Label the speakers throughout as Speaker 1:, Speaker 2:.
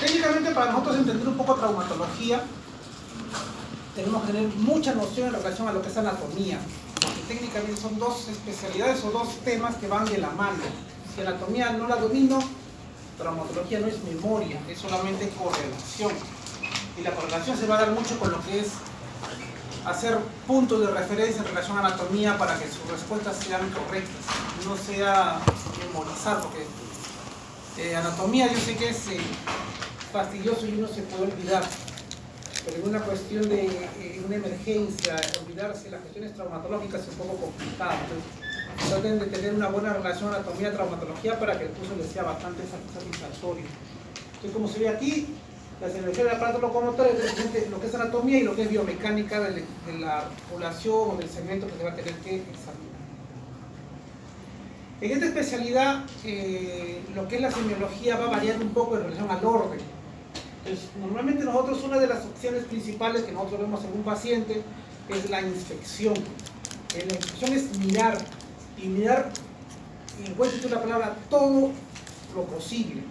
Speaker 1: Técnicamente, para nosotros entender un poco traumatología, tenemos que tener mucha noción en relación a lo que es anatomía, porque técnicamente son dos especialidades o dos temas que van de la mano. Si anatomía no la domino, traumatología no es memoria, es solamente correlación. Y la correlación se va a dar mucho con lo que es hacer puntos de referencia en relación a anatomía para que sus respuestas sean correctas, no sea memorizar, porque anatomía yo sé que es fastidioso y uno se puede olvidar, pero en una cuestión de una emergencia, olvidarse las cuestiones traumatológicas es un poco complicado. Entonces, traten de tener una buena relación anatomía-traumatología para que el curso les sea bastante satisfactorio. Entonces, como se ve aquí, la señalización del aparato locomotor es lo que es anatomía y lo que es biomecánica de la articulación o del segmento que se va a tener que examinar. En esta especialidad, lo que es la semiología va a variar un poco en relación al orden. Entonces, normalmente nosotros, una de las opciones principales que nosotros vemos en un paciente es la inspección. La inspección es mirar, y mirar, en buen sentido de la palabra, todo lo posible.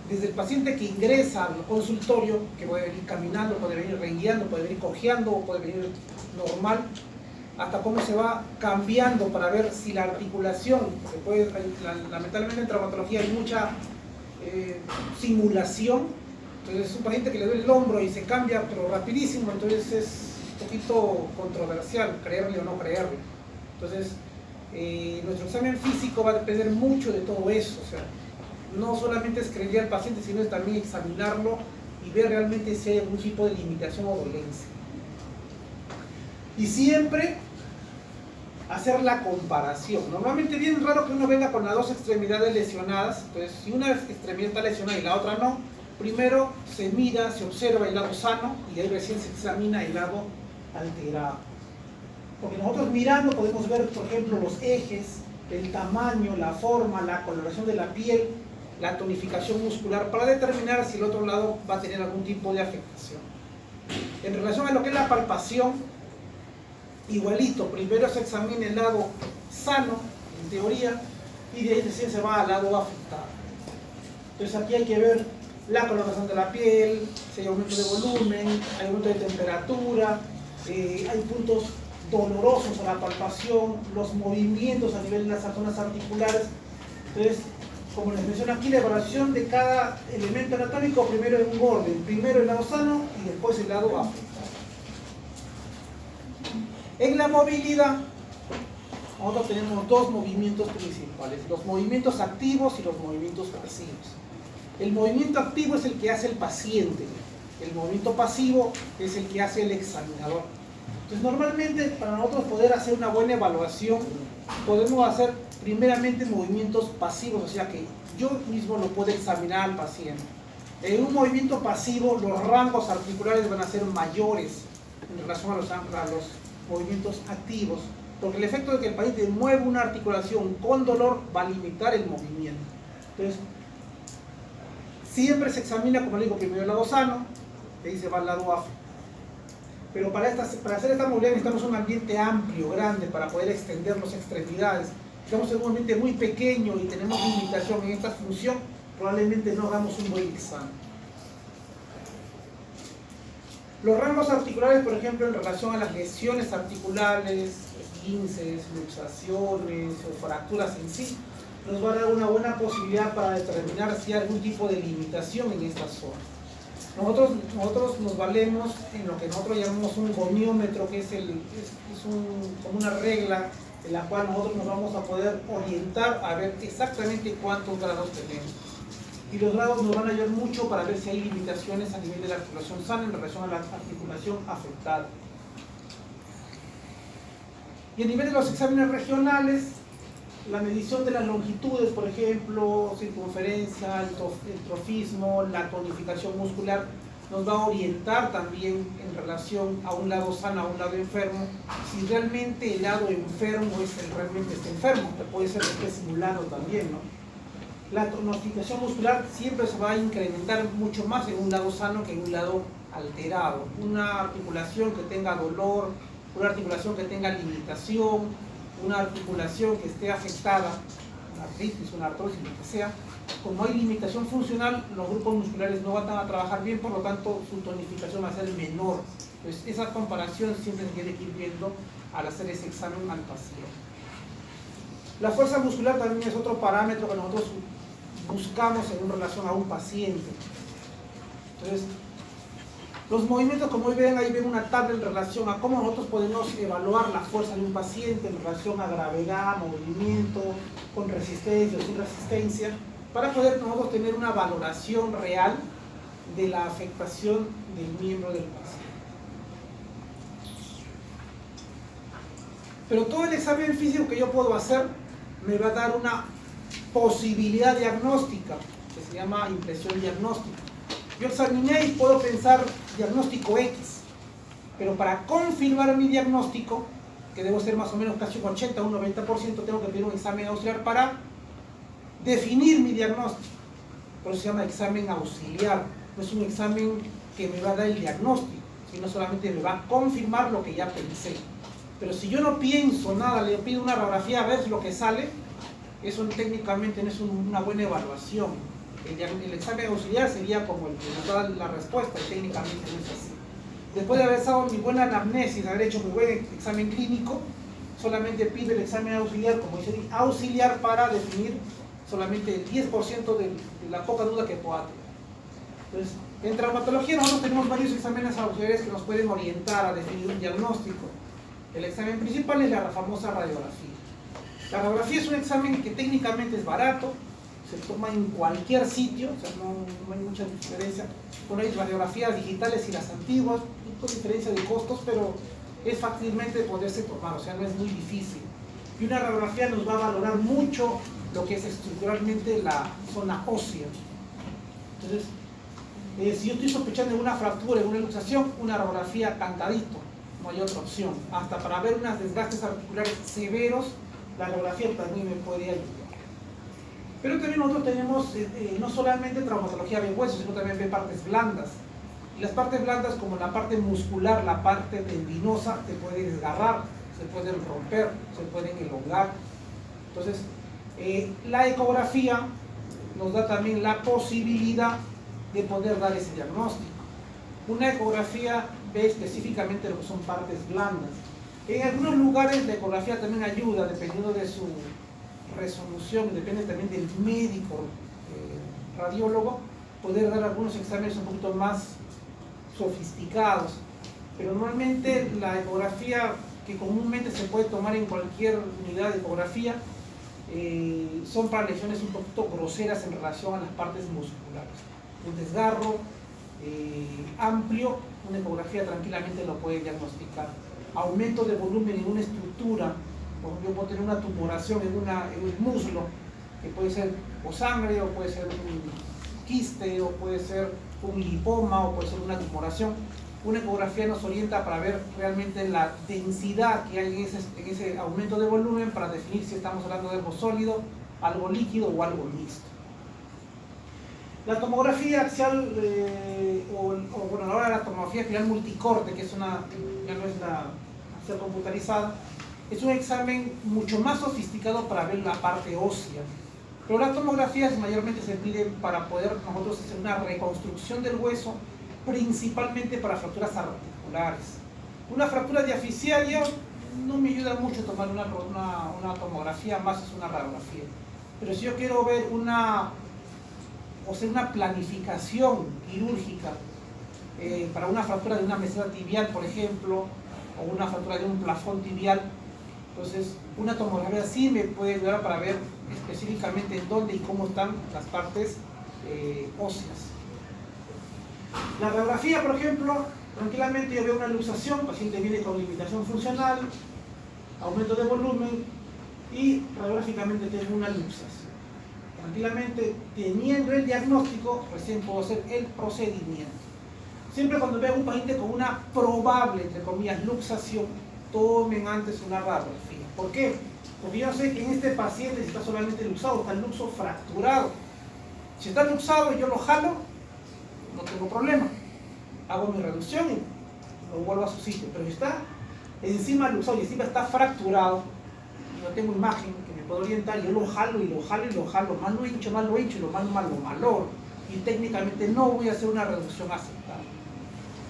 Speaker 1: Desde el paciente que ingresa al consultorio, que puede venir caminando, puede venir rengueando, puede venir cojeando, o puede venir normal, hasta cómo se va cambiando para ver si la articulación, lamentablemente en traumatología hay mucha simulación. Entonces es un paciente que le duele el hombro y se cambia, pero rapidísimo, entonces es un poquito controversial creerle o no creerle. Entonces, nuestro examen físico va a depender mucho de todo eso. O sea, no solamente es creerle al paciente, sino es también examinarlo y ver realmente si hay algún tipo de limitación o dolencia. Y siempre hacer la comparación. Normalmente es bien raro que uno venga con las dos extremidades lesionadas. Entonces, si una extremidad está lesionada y la otra no, primero se mira, se observa el lado sano y ahí recién se examina el lado alterado. Porque nosotros mirando podemos ver, por ejemplo, los ejes, el tamaño, la forma, la coloración de la piel, la tonificación muscular, para determinar si el otro lado va a tener algún tipo de afectación. En relación a lo que es la palpación, igualito, primero se examina el lado sano, en teoría, y de ahí recién se va al lado afectado. Entonces aquí hay que ver la coloración de la piel, si hay aumento de volumen, hay aumento de temperatura, hay puntos dolorosos a la palpación, los movimientos a nivel de las zonas articulares. Entonces, como les menciono aquí, la evaluación de cada elemento anatómico primero en un orden, primero el lado sano y después el lado afectado. En la movilidad, nosotros tenemos dos movimientos principales, los movimientos activos y los movimientos pasivos. El movimiento activo es el que hace el paciente, el movimiento pasivo es el que hace el examinador. Entonces, normalmente para nosotros poder hacer una buena evaluación, podemos hacer primeramente movimientos pasivos, o sea que yo mismo lo puedo examinar al paciente. En un movimiento pasivo, los rangos articulares van a ser mayores en relación a los movimientos activos, porque el efecto de que el paciente mueve una articulación con dolor va a limitar el movimiento. Entonces, siempre se examina, como le digo, primero el lado sano, de ahí se va al lado afectado. Pero para hacer esta movilidad necesitamos un ambiente amplio, grande, para poder extender las extremidades. Si estamos en un ambiente muy pequeño y tenemos limitación en esta función, probablemente no hagamos un buen examen. Los rangos articulares, por ejemplo, en relación a las lesiones articulares, esguinces, luxaciones o fracturas en sí, nos va a dar una buena posibilidad para determinar si hay algún tipo de limitación en esta zona. Nosotros nos valemos en lo que nosotros llamamos un goniómetro, que es como una regla en la cual nosotros nos vamos a poder orientar a ver exactamente cuántos grados tenemos. Y los grados nos van a ayudar mucho para ver si hay limitaciones a nivel de la articulación sana en relación a la articulación afectada. Y a nivel de los exámenes regionales, la medición de las longitudes, por ejemplo, circunferencia, el trofismo, la tonificación muscular, nos va a orientar también en relación a un lado sano, a un lado enfermo, si realmente el lado enfermo es el realmente está enfermo, que puede ser que esté simulado también, ¿no? La tonificación muscular siempre se va a incrementar mucho más en un lado sano que en un lado alterado. Una articulación que tenga dolor, una articulación que tenga limitación, una articulación que esté afectada, una artritis, una artrosis, lo que sea, como hay limitación funcional, los grupos musculares no van a trabajar bien, por lo tanto su tonificación va a ser menor. Entonces esa comparación siempre se tiene que ir viendo al hacer ese examen al paciente. La fuerza muscular también es otro parámetro que nosotros buscamos en relación a un paciente. Entonces, los movimientos, como ven, ahí ven una tabla en relación a cómo nosotros podemos evaluar la fuerza de un paciente en relación a gravedad, movimiento, con resistencia o sin resistencia, para poder nosotros tener una valoración real de la afectación del miembro del paciente. Pero todo el examen físico que yo puedo hacer me va a dar una posibilidad diagnóstica, que se llama impresión diagnóstica. Yo examiné y puedo pensar diagnóstico X, pero para confirmar mi diagnóstico, que debo ser más o menos casi un 80 o un 90%, tengo que pedir un examen auxiliar para definir mi diagnóstico. Por eso se llama examen auxiliar. No es un examen que me va a dar el diagnóstico, sino solamente me va a confirmar lo que ya pensé. Pero si yo no pienso nada, le pido una radiografía a ver lo que sale, eso técnicamente no es una buena evaluación. El examen auxiliar sería como el que nos da la respuesta, y técnicamente no es así. Después de haber estado mi buena anamnesis, haber hecho mi buen examen clínico, solamente pido el examen auxiliar, como dice, auxiliar para definir solamente el 10% de la poca duda que pueda tener. Entonces, en traumatología nosotros tenemos varios exámenes auxiliares que nos pueden orientar a definir un diagnóstico. El examen principal es la famosa radiografía. La radiografía es un examen que técnicamente es barato, se toma en cualquier sitio, o sea, no hay mucha diferencia. Bueno, hay radiografías digitales y las antiguas, con diferencia de costos, pero es fácilmente poderse tomar, o sea, no es muy difícil. Y una radiografía nos va a valorar mucho lo que es estructuralmente la zona ósea. Entonces, si yo estoy sospechando de una fractura, de una luxación, una radiografía cantadito, no hay otra opción. Hasta para ver unos desgastes articulares severos, la radiografía también me puede ayudar. Pero también nosotros tenemos no solamente traumatología de huesos, sino también de partes blandas. Y las partes blandas, como la parte muscular, la parte tendinosa, se pueden desgarrar, se pueden romper, se pueden elongar. Entonces, la ecografía nos da también la posibilidad de poder dar ese diagnóstico. Una ecografía ve específicamente lo que son partes blandas. En algunos lugares la ecografía también ayuda, dependiendo de su resolución, depende también del médico radiólogo, poder dar algunos exámenes un poquito más sofisticados. Pero normalmente la ecografía que comúnmente se puede tomar en cualquier unidad de ecografía son para lesiones un poquito groseras en relación a las partes musculares. Un desgarro amplio, una ecografía tranquilamente lo puede diagnosticar. Aumento de volumen en una estructura, por ejemplo, puedo tener una tumoración en el muslo, que puede ser o sangre, o puede ser un quiste, o puede ser un lipoma, o puede ser una tumoración. Una ecografía nos orienta para ver realmente la densidad que hay en ese aumento de volumen, para definir si estamos hablando de algo sólido, algo líquido o algo mixto. La tomografía axial, bueno, ahora la tomografía axial multicorte, que ya no es la axial computarizada, es un examen mucho más sofisticado para ver la parte ósea. Pero las tomografías mayormente se piden para poder nosotros hacer una reconstrucción del hueso, principalmente para fracturas articulares. Una fractura diaficiaria no me ayuda mucho tomar una tomografía, más es una radiografía. Pero si yo quiero ver una planificación quirúrgica para una fractura de una meseta tibial, por ejemplo, o una fractura de un plafón tibial, entonces una tomografía sí me puede ayudar para ver específicamente en dónde y cómo están las partes óseas. La radiografía, por ejemplo, tranquilamente yo veo una luxación, el paciente viene con limitación funcional, aumento de volumen, y radiográficamente tengo una luxación. Tranquilamente, teniendo el diagnóstico, recién puedo hacer el procedimiento. Siempre cuando veo un paciente con una probable, entre comillas, luxación, tomen antes una radiografía. ¿Por qué? Porque yo sé que en este paciente, si está solamente luxado, está el luxo fracturado. Si está luxado y yo lo jalo, no tengo problema. Hago mi reducción y lo vuelvo a su sitio. Pero si está encima luxado y encima está fracturado, y no tengo imagen que me puedo orientar, yo lo jalo y lo jalo y lo jalo, más lo hincho y lo malo. Y técnicamente no voy a hacer una reducción aceptable.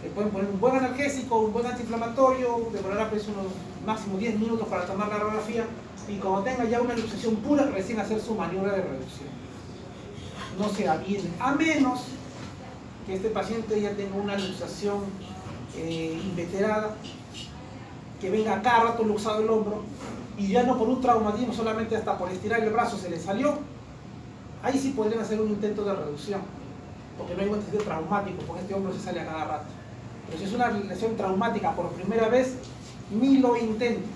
Speaker 1: Le pueden poner un buen analgésico, un buen antiinflamatorio, demorará pues unos máximo 10 minutos para tomar la radiografía, y cuando tenga ya una luxación pura, recién hacer su maniobra de reducción. No se aviene, a menos que este paciente ya tenga una luxación inveterada, que venga a cada rato luxado el hombro, y ya no por un traumatismo, solamente hasta por estirar el brazo se le salió. Ahí sí podrían hacer un intento de reducción, porque no hay un sentido traumático, porque este hombro se sale a cada rato. Pero si es una lesión traumática por primera vez, ni lo intento.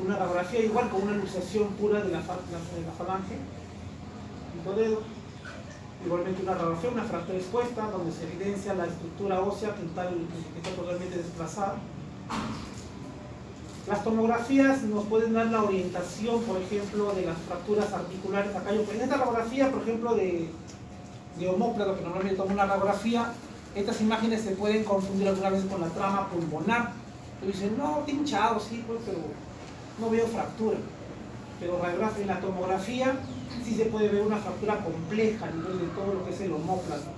Speaker 1: Una radiografía igual con una luxación pura de la falange, quinto dedo. Igualmente una radiografía, una fractura expuesta, donde se evidencia la estructura ósea que está totalmente desplazada. Las tomografías nos pueden dar la orientación, por ejemplo, de las fracturas articulares. Acá yo, en esta radiografía, por ejemplo, de omóplato, que normalmente tomo una radiografía, estas imágenes se pueden confundir alguna vez con la trama pulmonar. Y dicen, no, está hinchado, sí, pues, pero no veo fractura. Pero en la tomografía sí se puede ver una fractura compleja a nivel de todo lo que es el omóplato,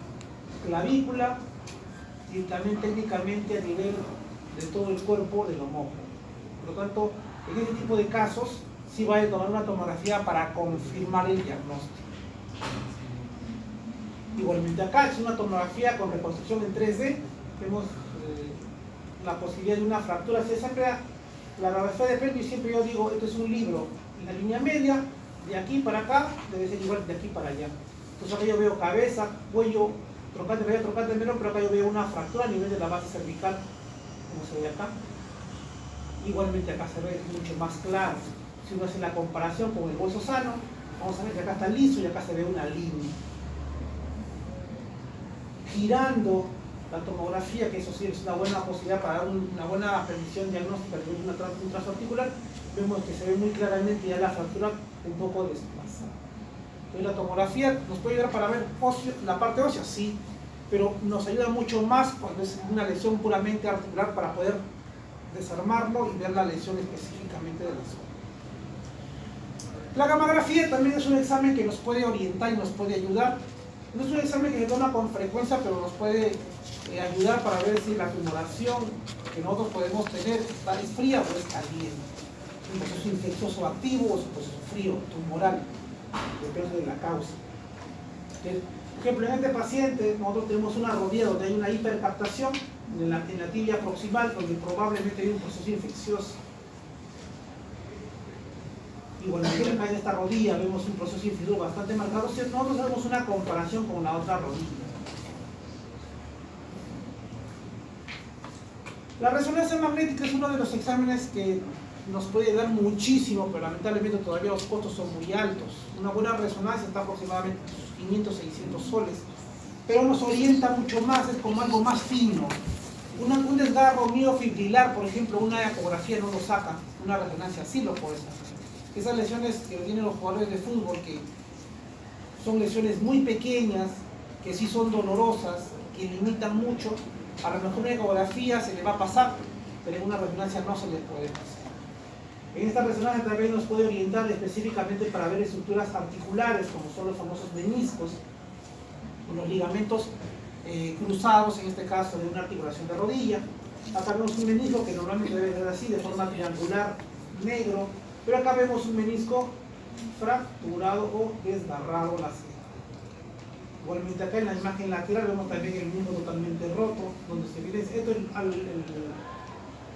Speaker 1: clavícula, y también técnicamente a nivel de todo el cuerpo del omóplato. Por lo tanto, en este tipo de casos sí va a tomar una tomografía para confirmar el diagnóstico. Igualmente acá es una tomografía con reconstrucción en 3D. Vemos la posibilidad de una fractura. Si siempre la radiografía de pelvis, siempre yo digo, esto es un libro. En la línea media, de aquí para acá, debe ser igual de aquí para allá. Entonces acá yo veo cabeza, cuello, trocante menor, pero acá yo veo una fractura a nivel de la base cervical, como se ve acá. Igualmente acá se ve mucho más claro. Si uno hace la comparación con el hueso sano, vamos a ver que acá está liso y acá se ve una línea. Girando la tomografía, que eso sí es una buena posibilidad para dar una buena predicción diagnóstica de un trazo articular, vemos que se ve muy claramente ya la fractura un poco desplazada. Entonces la tomografía nos puede ayudar para ver la parte ósea, sí, pero nos ayuda mucho más cuando es una lesión puramente articular para poder desarmarlo y ver la lesión específicamente de la zona. La gammagrafía también es un examen que nos puede orientar y nos puede ayudar. No es un examen que se toma con frecuencia, pero nos puede ayudar para ver si la tumoración que nosotros podemos tener es fría o es caliente. Un proceso infeccioso activo o es un proceso frío, tumoral, depende de la causa. Por ejemplo, en este paciente nosotros tenemos una rodilla donde hay una hipercaptación en la tibia proximal, donde probablemente hay un proceso infeccioso. Igualmente acá en esta rodilla vemos un proceso infeccioso bastante marcado. Nosotros hacemos una comparación con la otra rodilla. La resonancia magnética es uno de los exámenes que nos puede dar muchísimo, pero lamentablemente todavía los costos son muy altos. Una buena resonancia está aproximadamente 500, 600 soles, pero nos orienta mucho más, es como algo más fino. Un desgarro miofibrilar, por ejemplo, una ecografía no lo saca, una resonancia sí lo puede sacar. Esas lesiones que tienen los jugadores de fútbol, que son lesiones muy pequeñas, que sí son dolorosas, que limitan mucho, a lo mejor una ecografía se le va a pasar, pero en una resonancia no se le puede pasar. En esta resonancia también nos puede orientar específicamente para ver estructuras articulares, como son los famosos meniscos, los ligamentos cruzados, en este caso de una articulación de rodilla. Acá vemos un menisco que normalmente debe ser así, de forma triangular, negro, pero acá vemos un menisco fracturado o desgarrado la seda. Igualmente acá en la imagen lateral vemos también el muslo totalmente roto, donde se evidencia esto es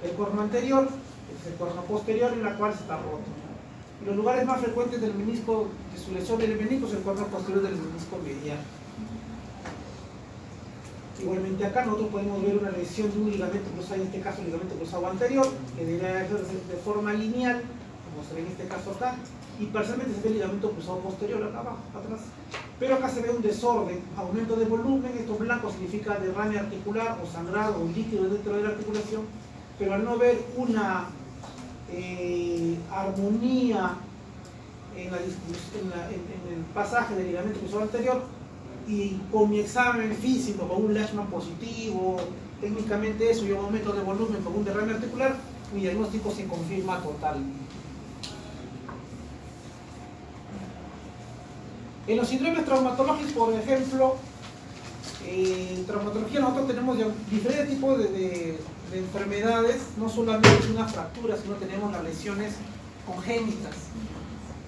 Speaker 1: el corno anterior, es el corno posterior en la cual se está roto. Y los lugares más frecuentes del menisco, de su lesión del menisco, es el corno posterior del menisco medial. Igualmente acá nosotros podemos ver una lesión de un ligamento cruzado, en este caso el ligamento cruzado anterior, que debería ser de forma lineal, como se ve en este caso acá, y parcialmente se ve el ligamento cruzado posterior acá abajo, atrás. Pero acá se ve un desorden, aumento de volumen, esto blanco significa derrame articular o sangrado o líquido dentro de la articulación, pero al no ver una armonía en el pasaje del ligamento cruzado anterior, y con mi examen físico, con un Leishman positivo, técnicamente eso y un aumento de volumen con un derrame articular, mi diagnóstico se confirma totalmente. En los síndromes traumatológicos, por ejemplo, en traumatología nosotros tenemos diferentes tipos de enfermedades, no solamente una fractura, sino tenemos las lesiones congénitas.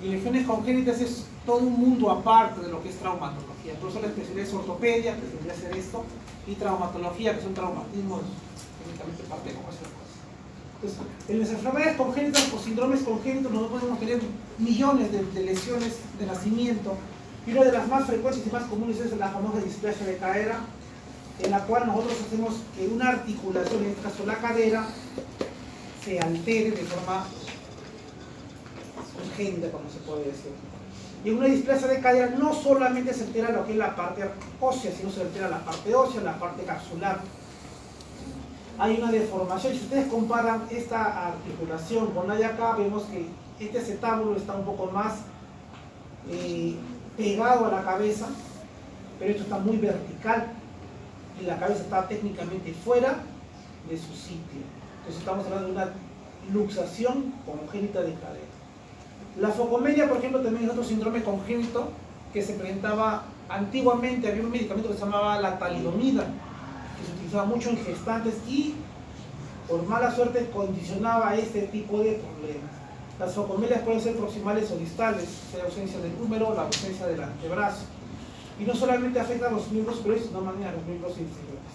Speaker 1: Y lesiones congénitas es todo un mundo aparte de lo que es traumatología. Por eso la especialidad es ortopedia, que tendría que ser esto, y traumatología, que son traumatismos técnicamente parte de cómo hacer cosas. Entonces, en las enfermedades congénitas o síndromes congénitos nosotros podemos tener millones de lesiones de nacimiento, y una de las más frecuentes y más comunes es la famosa displasia de cadera, en la cual nosotros hacemos que una articulación, en este caso la cadera, se altere de forma congénita, como se puede decir. Y en una displasia de cadera no solamente se altera lo que es la parte ósea, sino se altera la parte ósea, la parte capsular. Hay una deformación. Si ustedes comparan esta articulación con la de acá, vemos que este acetábulo está un poco más pegado a la cabeza, pero esto está muy vertical y la cabeza está técnicamente fuera de su sitio. Entonces estamos hablando de una luxación congénita de cadera. La focomelia, por ejemplo, también es otro síndrome congénito que se presentaba antiguamente. Había un medicamento que se llamaba la talidomida, que se utilizaba mucho en gestantes y por mala suerte condicionaba este tipo de problemas. Las focomelias pueden ser proximales o distales, la ausencia del húmero, la ausencia del antebrazo. Y no solamente afecta a los miembros superiores, sino también a los miembros inferiores.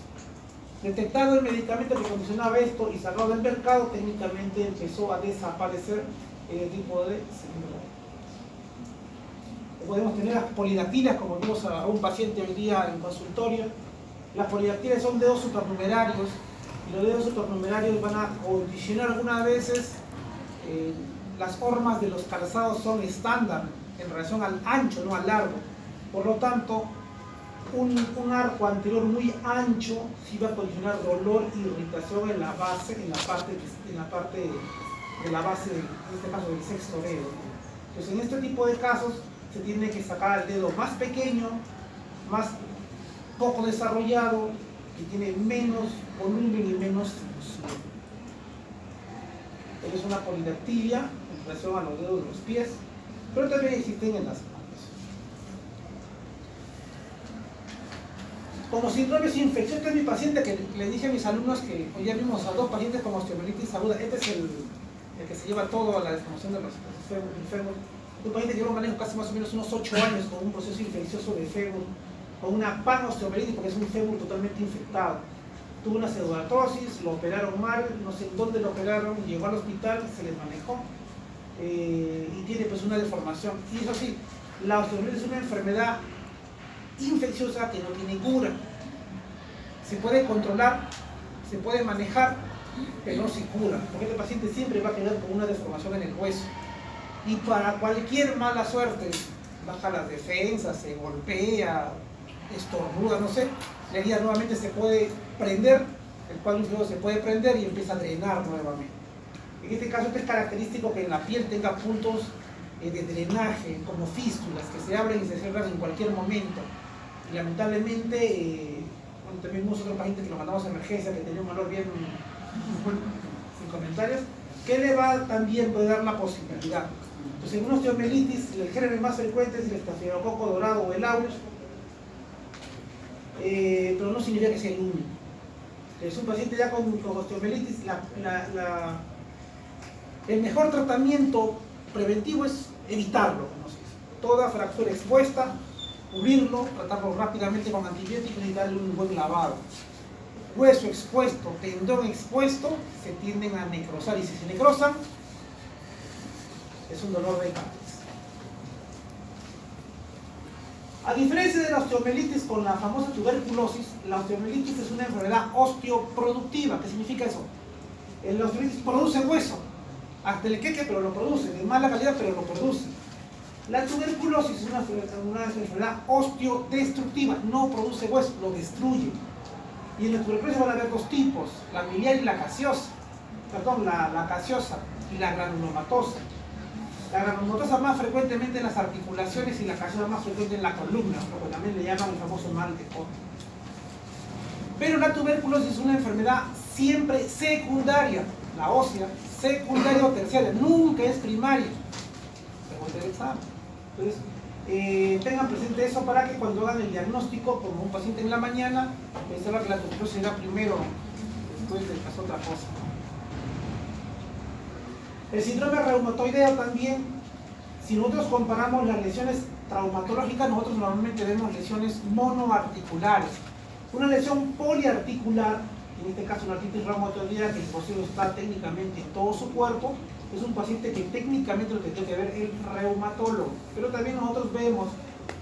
Speaker 1: Detectado el medicamento que condicionaba esto y sacado del mercado, técnicamente empezó a desaparecer el tipo de síndrome. Podemos tener las polidactilas, como vimos a un paciente hoy día en consultorio. Las polidactilas son dedos supernumerarios, y los dedos supernumerarios van a condicionar algunas veces las hormas de los calzados son estándar en relación al ancho, no al largo. Por lo tanto, un arco anterior muy ancho sí va a condicionar dolor e irritación en la base, en la parte de la base, en este caso del sexto dedo. Entonces, en este tipo de casos se tiene que sacar el dedo más pequeño, más poco desarrollado, que tiene menos volumen y menos función. Es una polidactilia en relación a los dedos de los pies, pero también existen en las manos. Como síndromes infecciosos, este es mi paciente que le dije a mis alumnos que hoy ya vimos a dos pacientes con osteomielitis aguda. Este es el que se lleva todo a la descomposición de los fémur. Un paciente que yo lo manejo casi más o menos unos 8 años con un proceso infeccioso de fémur, con una panosteomielitis porque es un fémur totalmente infectado. Tuvo una pseudoartrosis, lo operaron mal, no sé en dónde lo operaron, llegó al hospital, se les manejó y tiene pues una deformación. Y eso sí, la osteomielitis es una enfermedad infecciosa que no tiene cura. Se puede controlar, se puede manejar, pero no se cura, porque este paciente siempre va a quedar con una deformación en el hueso. Y para cualquier mala suerte, baja las defensas, se golpea, estornuda, no sé, la herida nuevamente se puede prender, el cuadro inferior se puede prender y empieza a drenar nuevamente. En este caso es característico que en la piel tenga puntos de drenaje, como fístulas, que se abren y se cierran en cualquier momento. Y lamentablemente, también vimos otro paciente que lo mandamos a emergencia, que tenía un valor bien, sin comentarios, que le va también a dar la posibilidad. Entonces, en una osteomielitis, el germen más frecuente es el estafilococo dorado o el aureus, pero no significa que sea el único. Es un paciente ya con osteomielitis, el mejor tratamiento preventivo es evitarlo, como se dice. Toda fractura expuesta, cubrirlo, tratarlo rápidamente con antibióticos y darle un buen lavado. Hueso expuesto, tendón expuesto, se tienden a necrosar, y si se necrosan, es un dolor de cabeza. A diferencia de la osteomielitis con la famosa tuberculosis, la osteomielitis es una enfermedad osteoproductiva. ¿Qué significa eso? La osteomielitis produce hueso, hasta el queque, pero lo produce, de mala calidad, pero lo produce. La tuberculosis es una enfermedad osteodestructiva, no produce hueso, lo destruye. Y en la tuberculosis van a haber dos tipos, la miliar y la gaseosa, la gaseosa y la granulomatosa. La granulomatosa más frecuentemente en las articulaciones y la gaseosa más frecuente en la columna, lo que también le llaman el famoso mal de Koch. Pero la tuberculosis es una enfermedad siempre secundaria, la ósea, secundaria o terciaria, nunca es primaria. Entonces, tengan presente eso para que cuando hagan el diagnóstico, como un paciente en la mañana, pensaba que la tuberculosis era primero, después les pasó otra cosa. El síndrome reumatoideo también, si nosotros comparamos las lesiones traumatológicas, nosotros normalmente vemos lesiones monoarticulares. Una lesión poliarticular, en este caso una artritis reumatoidea, que el proceso está técnicamente en todo su cuerpo, es un paciente que técnicamente lo que tiene que ver el reumatólogo. Pero también nosotros vemos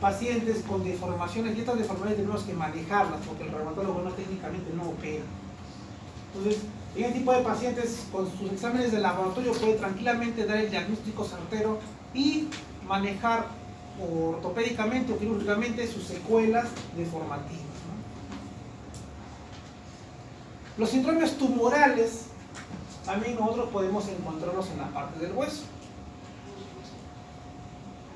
Speaker 1: pacientes con deformaciones, y estas deformaciones tenemos que manejarlas, porque el reumatólogo técnicamente no opera. Entonces, en este tipo de pacientes, con sus exámenes de laboratorio, puede tranquilamente dar el diagnóstico certero y manejar ortopédicamente o quirúrgicamente sus secuelas deformativas, ¿no? Los síndromes tumorales también nosotros podemos encontrarlos en la parte del hueso.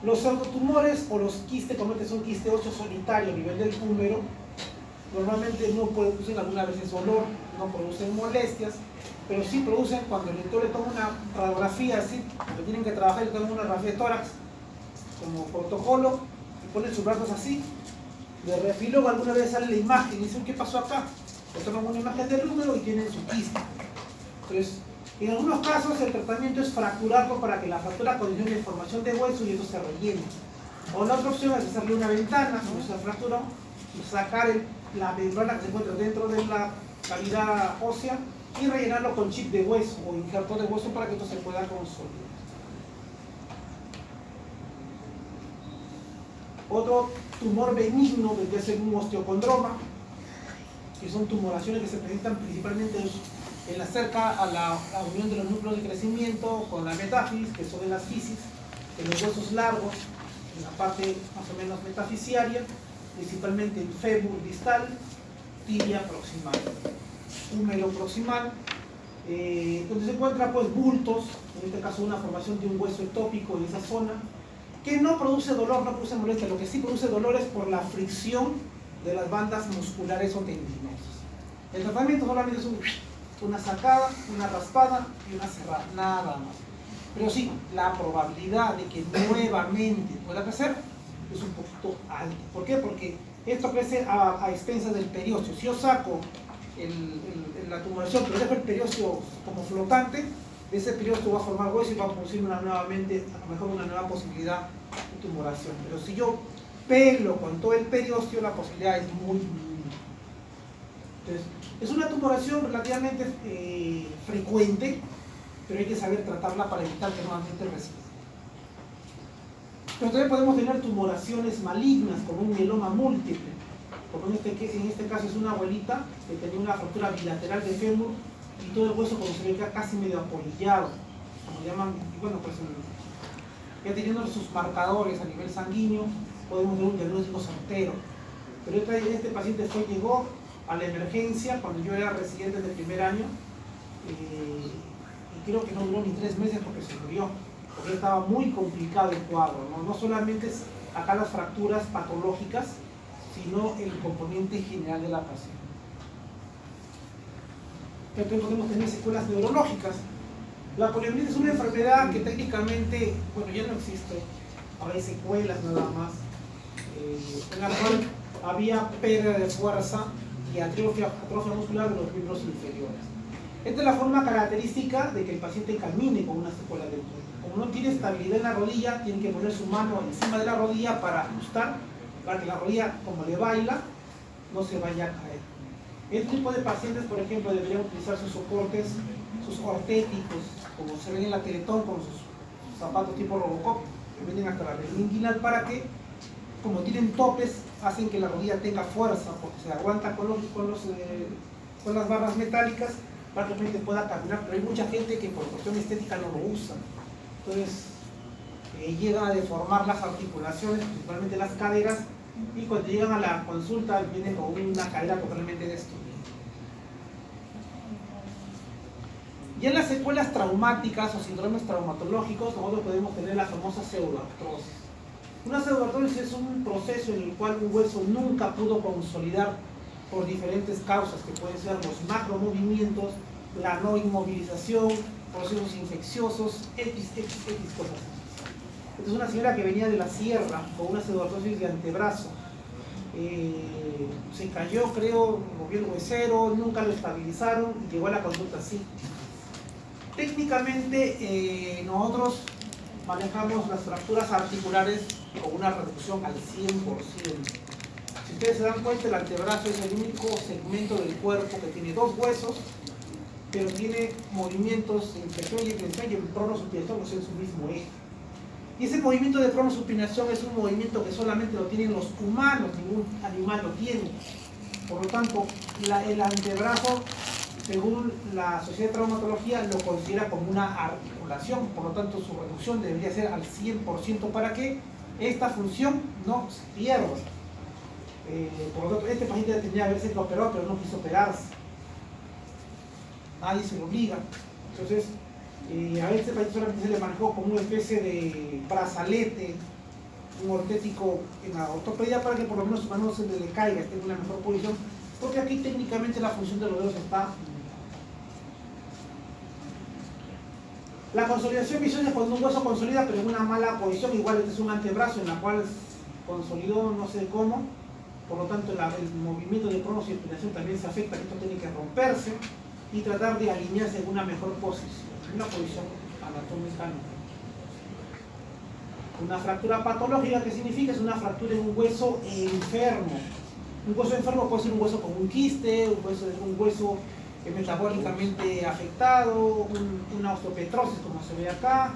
Speaker 1: Los pseudotumores o los quistes, como este es un quiste 8 solitario a nivel del húmero, normalmente no producen algunas veces dolor, no producen molestias, pero sí producen cuando el doctor le toma una radiografía así, cuando tienen que trabajar, le toman una radiografía de tórax como protocolo y ponen sus brazos así, de refilón alguna vez sale la imagen y dicen ¿qué pasó acá? Le toman una imagen del húmero y tienen su quiste. Entonces, en algunos casos el tratamiento es fracturarlo para que la fractura condicione formación de hueso y eso se rellene. O la otra opción es hacerle una ventana, como se fracturó, y sacar la membrana que se encuentra dentro de la cavidad ósea y rellenarlo con chip de hueso o injerto de hueso para que esto se pueda consolidar. Otro tumor benigno vendría a ser un osteocondroma, que son tumoraciones que se presentan principalmente en la cerca a la unión de los núcleos de crecimiento con la metáfisis, que son en las fisis, en los huesos largos, en la parte más o menos metafisiaria, principalmente el fémur distal, tibia proximal, húmero proximal, donde se encuentran pues bultos, en este caso una formación de un hueso ectópico en esa zona, que no produce dolor, no produce molestia. Lo que sí produce dolor es por la fricción de las bandas musculares o tendinosas. El tratamiento solamente es una sacada, una raspada y una cerrada, nada más. Pero sí, la probabilidad de que nuevamente pueda crecer es un poquito alta. ¿Por qué? Porque esto crece a expensas del periósteo. Si yo saco la tumoración, pero dejo el periósteo como flotante, ese periósteo va a formar hueso y va a producir nuevamente, a lo mejor una nueva posibilidad de tumoración. Pero si yo pelo con todo el periósteo, la posibilidad es muy mínima. Entonces, es una tumoración relativamente frecuente, pero hay que saber tratarla para evitar que nuevamente resida. Pero también podemos tener tumoraciones malignas, como un mieloma múltiple, como en este caso es una abuelita que tenía una fractura bilateral de fémur y todo el hueso como se ve casi medio apolillado, como llaman, y bueno, pues ya teniendo sus marcadores a nivel sanguíneo, podemos dar un diagnóstico certero. Pero este paciente llegó a la emergencia cuando yo era residente del primer año, y creo que no duró ni 3 meses porque se murió, porque estaba muy complicado el cuadro, ¿no? No solamente es acá las fracturas patológicas, sino el componente general de la paciente. Pero también podemos tener secuelas neurológicas. La poliomielitis es una enfermedad que técnicamente, bueno, ya no existe, ahora hay secuelas nada más, en la cual había pérdida de fuerza y atrofia muscular de los miembros inferiores. Esta es la forma característica de que el paciente camine con una secuela de rodilla. Como no tiene estabilidad en la rodilla, tiene que poner su mano encima de la rodilla para ajustar, para que la rodilla, como le baila, no se vaya a caer. Este tipo de pacientes, por ejemplo, deberían utilizar sus soportes, sus ortéticos, como se ven en la Teletón con sus zapatos tipo Robocop, que vienen hasta la región inguinal, para que, como tienen topes, hacen que la rodilla tenga fuerza, porque se aguanta con las barras metálicas, para que realmente pueda caminar. Pero hay mucha gente que por cuestión estética no lo usa. Entonces, llegan a deformar las articulaciones, principalmente las caderas, y cuando llegan a la consulta vienen con una cadera totalmente destruida. Y en las secuelas traumáticas o síndromes traumatológicos, nosotros podemos tener la famosa pseudoartrosis. Una pseudoartrosis es un proceso en el cual un hueso nunca pudo consolidar por diferentes causas, que pueden ser los macromovimientos, la no inmovilización, procesos infecciosos, X cosas. Esta es una señora que venía de la sierra con una pseudoartrosis de antebrazo. Se cayó, creo, movió el huesero, nunca lo estabilizaron y llegó a la consulta así. Técnicamente nosotros manejamos las fracturas articulares con una reducción al 100%. Si ustedes se dan cuenta, el antebrazo es el único segmento del cuerpo que tiene dos huesos, pero tiene movimientos en flexión y extensión y en pronosupinación, o sea, en su mismo eje. Y ese movimiento de pronosupinación es un movimiento que solamente lo tienen los humanos, ningún animal lo tiene. Por lo tanto, el antebrazo, según la Sociedad de Traumatología, lo considera como una articulación, por lo tanto su reducción debería ser al 100% para que esta función no se pierda. Por lo tanto, este paciente ya tendría que haberse operado, pero no quiso operarse. Nadie se lo obliga. Entonces, a este paciente solamente se le manejó como una especie de brazalete, un ortético en la ortopedia para que por lo menos su mano no se le caiga, esté en una mejor posición, porque aquí técnicamente la función de los dedos está. La consolidación visual es cuando un hueso consolida pero en una mala posición, igual este es un antebrazo en la cual consolidó no sé cómo, por lo tanto el movimiento de pronosupinación también se afecta, esto tiene que romperse y tratar de alinearse en una mejor posición, en una posición anatómica. Una fractura patológica, ¿qué significa? Es una fractura en un hueso enfermo. Un hueso enfermo puede ser un hueso con un quiste, un hueso metabólicamente afectado, una osteopetrosis como se ve acá,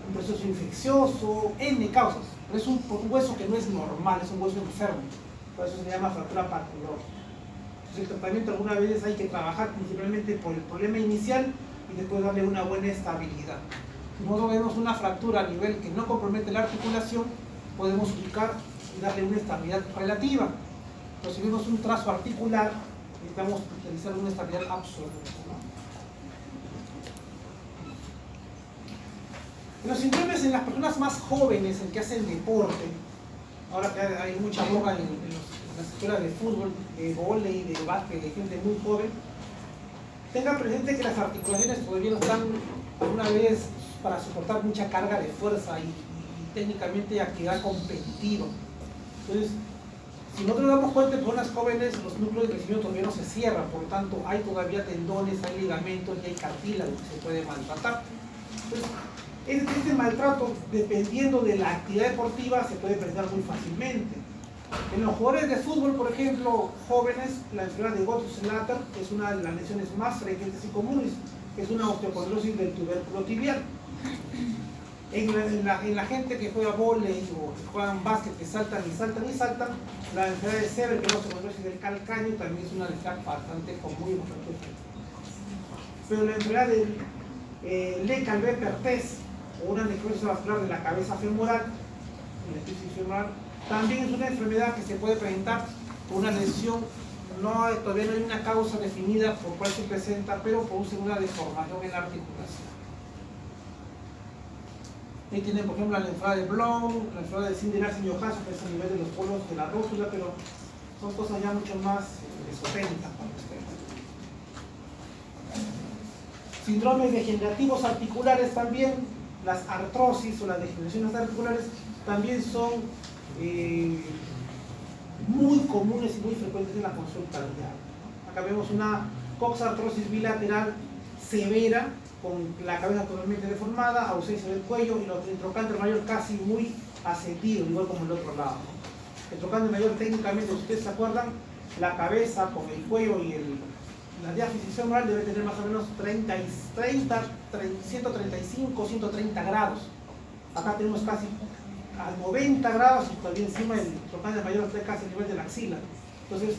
Speaker 1: un proceso infeccioso, N causas. Pero es un hueso que no es normal, es un hueso enfermo. Por eso se le llama fractura patológica. Entonces el tratamiento algunas veces hay que trabajar principalmente por el problema inicial y después darle una buena estabilidad. Si nosotros vemos una fractura a nivel que no compromete la articulación, podemos ubicar y darle una estabilidad relativa. Pero si vemos un trazo articular, necesitamos utilizar una estabilidad absoluta, ¿no? Los síndromes en las personas más jóvenes, en que hacen deporte, ahora que hay mucha boga en las escuelas de fútbol, de vóley, de básquet, de gente muy joven, tengan presente que las articulaciones todavía no están alguna vez para soportar mucha carga de fuerza y técnicamente actividad competitiva. Entonces, si nosotros nos damos cuenta, en personas jóvenes los núcleos de crecimiento todavía no se cierran, por lo tanto hay todavía tendones, hay ligamentos y hay cartílago que se puede maltratar. Entonces, este maltrato, dependiendo de la actividad deportiva, se puede presentar muy fácilmente. En los jugadores de fútbol, por ejemplo, jóvenes, la enfermedad de Gottselater es una de las lesiones más frecuentes y comunes, es una osteocondrosis del tubérculo tibial. En la gente que juega vóley o que juegan básquet, que saltan y saltan y saltan, la enfermedad de Sever, que es la osteocondrosis del calcáneo, también es una enfermedad bastante común y bastante frecuente. Pero la enfermedad de Le-Calvé-Perthes, o una necrosis vascular de la cabeza femoral, en la especie femoral, también es una enfermedad que se puede presentar por una lesión, todavía no hay una causa definida por cuál se presenta, pero produce una deformación en la articulación. Ahí tienen, por ejemplo, la enfermedad de Blom, la enfermedad de Cindy-Larsen-Johansson, que es a nivel de los polos de la rótula, pero son cosas ya mucho más esotéricas para ustedes. Síndromes degenerativos articulares también, las artrosis o las degeneraciones articulares también son muy comunes y muy frecuentes en la consulta diaria. Acá vemos una coxartrosis bilateral severa, con la cabeza totalmente deformada, ausencia del cuello y el trocánter mayor casi muy ascendido, igual como el otro lado. El trocánter mayor técnicamente, si ustedes se acuerdan, la cabeza con el cuello y la diáfisis femoral debe tener más o menos 135, 130 grados. Acá tenemos casi a 90 grados y todavía encima el trocánter mayor está casi a nivel de la axila. Entonces,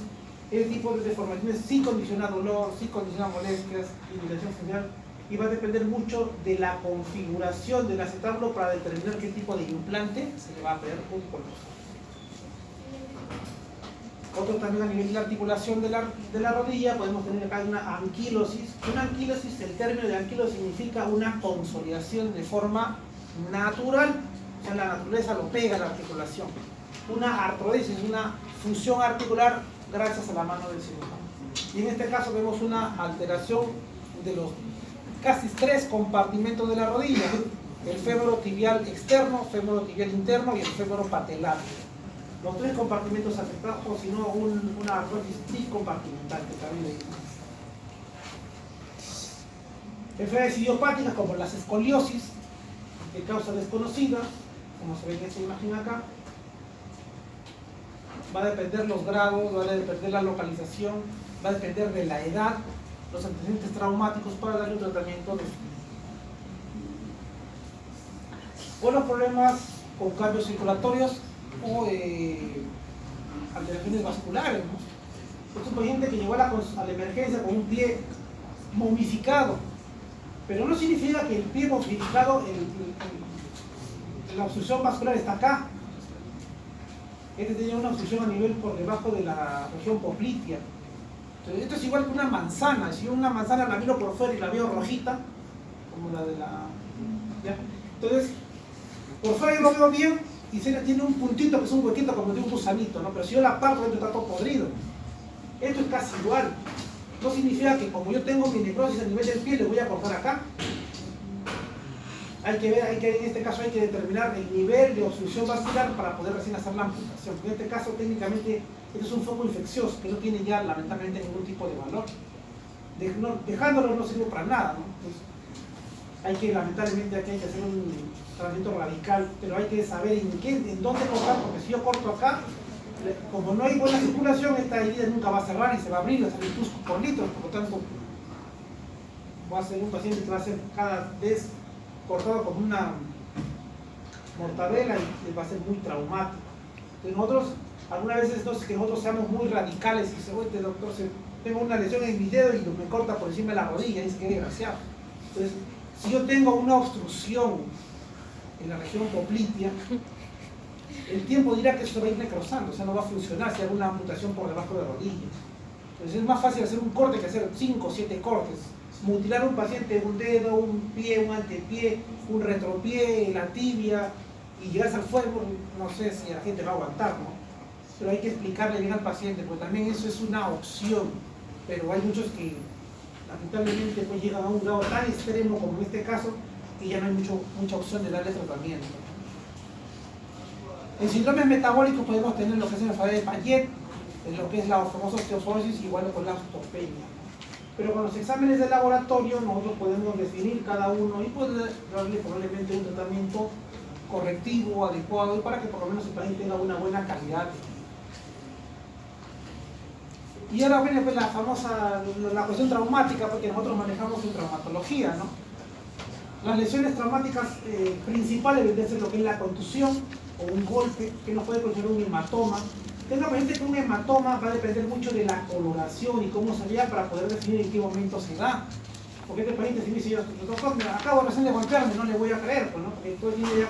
Speaker 1: ese tipo de deformaciones sí condiciona dolor, sí condiciona molestias, limitación funcional, y va a depender mucho de la configuración del acetábulo para determinar qué tipo de implante se le va a poner junto con los. Otro también a nivel de la articulación de la rodilla, podemos tener acá una anquilosis. Una anquilosis, el término de anquilosis significa una consolidación de forma natural, o sea, la naturaleza lo pega a la articulación. Una artrodesis, una fusión articular gracias a la mano del cirujano. Y en este caso vemos una alteración de los casi 3 compartimentos de la rodilla. el fémoro tibial externo, fémoro tibial interno y el fémoro patelar. Los 3 compartimentos afectados, o si no, una artrosis tricompartimental, que también le dicen. Enfermedades idiopáticas como las escoliosis, de causa desconocida, como se ve en esta imagen acá. Va a depender los grados, va a depender la localización, va a depender de la edad, los antecedentes traumáticos para darle un tratamiento definido. O los problemas con cambios circulatorios o alteraciones vasculares, ¿no? Es un paciente que llegó a la emergencia con un pie momificado, pero no significa que el pie momificado, la obstrucción vascular está acá. Este tenía una obstrucción a nivel por debajo de la región poplitea. Entonces, esto es igual que una manzana. Si una manzana la miro por fuera y la veo rojita, como la de la... ¿ya? Entonces, por fuera yo lo veo bien y tiene un puntito que es un huequito como de un gusanito, ¿no? Pero si yo la parto, dentro está todo podrido. Esto es casi igual. No significa que como yo tengo mi necrosis a nivel del pie, le voy a cortar acá. Hay que ver, en este caso hay que determinar el nivel de obstrucción vascular para poder recién hacer la amputación. En este caso, técnicamente, este es un foco infeccioso que no tiene ya, lamentablemente, ningún tipo de valor. Dejándolo no sirve para nada, ¿no? Entonces, lamentablemente, aquí hay que hacer un tratamiento radical, pero hay que saber en dónde cortar, porque si yo corto acá, como no hay buena circulación, esta herida nunca va a cerrar y se va a abrir, va a salir tus por litros, por lo tanto, va a ser un paciente que va a ser cada vez cortado con una mortadela y va a ser muy traumático. Entonces nosotros, algunas veces no es que nosotros seamos muy radicales y dice, oye doctor, tengo una lesión en mi dedo y me corta por encima de la rodilla, y dice que desgraciado. Entonces, si yo tengo una obstrucción en la región poplitea, el tiempo dirá que eso va a ir necrosando, o sea, no va a funcionar si hago una amputación por debajo de la rodilla. Entonces es más fácil hacer un corte que hacer 5 o 7 cortes. Mutilar a un paciente un dedo, un pie, un antepié, un retropié, la tibia y llegarse al fuego, no sé si la gente va a aguantar, ¿no? Pero hay que explicarle bien al paciente, porque también eso es una opción, pero hay muchos que lamentablemente pues llegan a un grado tan extremo como en este caso que ya no hay mucha opción de darle tratamiento. En síndromes metabólicos podemos tener lo que es la enfermedad de Payet, en lo que es la famosa osteoporosis, igual con la osteopenia. Pero con los exámenes de laboratorio nosotros podemos definir cada uno y poder darle probablemente un tratamiento correctivo, adecuado, para que por lo menos el paciente tenga una buena calidad. Y ahora viene pues la famosa, la cuestión traumática, porque nosotros manejamos en traumatología, ¿no? Las lesiones traumáticas principales deben ser lo que es la contusión o un golpe, que nos puede producir un hematoma. Tenga presente que un hematoma va a depender mucho de la coloración y cómo se vea para poder definir en qué momento se da. Porque este paciente, si me dice yo, doctor, acabo recién de golpearme, no le voy a creer, pues, ¿no? Porque después tiene ya